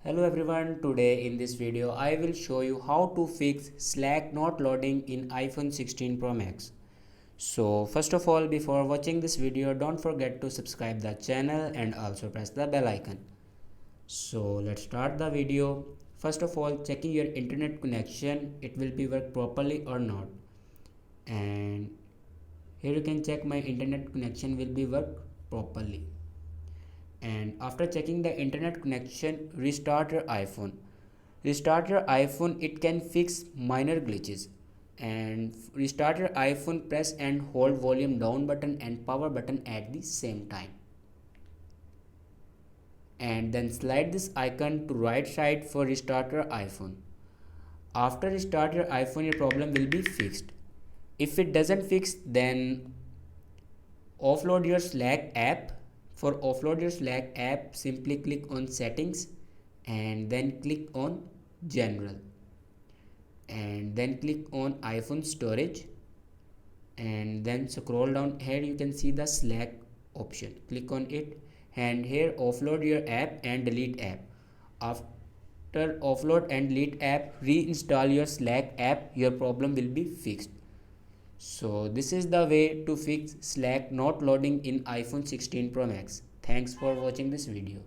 Hello everyone, today in this video I will show you how to fix Slack not loading in iPhone 16 Pro Max. So first of all, before watching this video, don't forget to subscribe the channel and also press the bell icon. So let's start the video. First of all, checking your internet connection, it will be work properly or not. And here you can check my internet connection will be work properly. And after checking the internet connection, restart your iPhone. It can fix minor glitches. And restart your iPhone, press and hold volume down button and power button at the same time, and then slide this icon to right side for restart your iPhone. After restart your iPhone, your problem will be fixed. If it doesn't fix, then offload your Slack app. For offload your Slack app, simply click on settings and then click on general, and then click on iPhone storage, and then scroll down. Here you can see the Slack option, click on it, and here offload your app and delete app. After offload and delete app, reinstall your Slack app. Your problem will be fixed. So this is the way to fix Slack not loading in iPhone 16 Pro Max. Thanks for watching this video.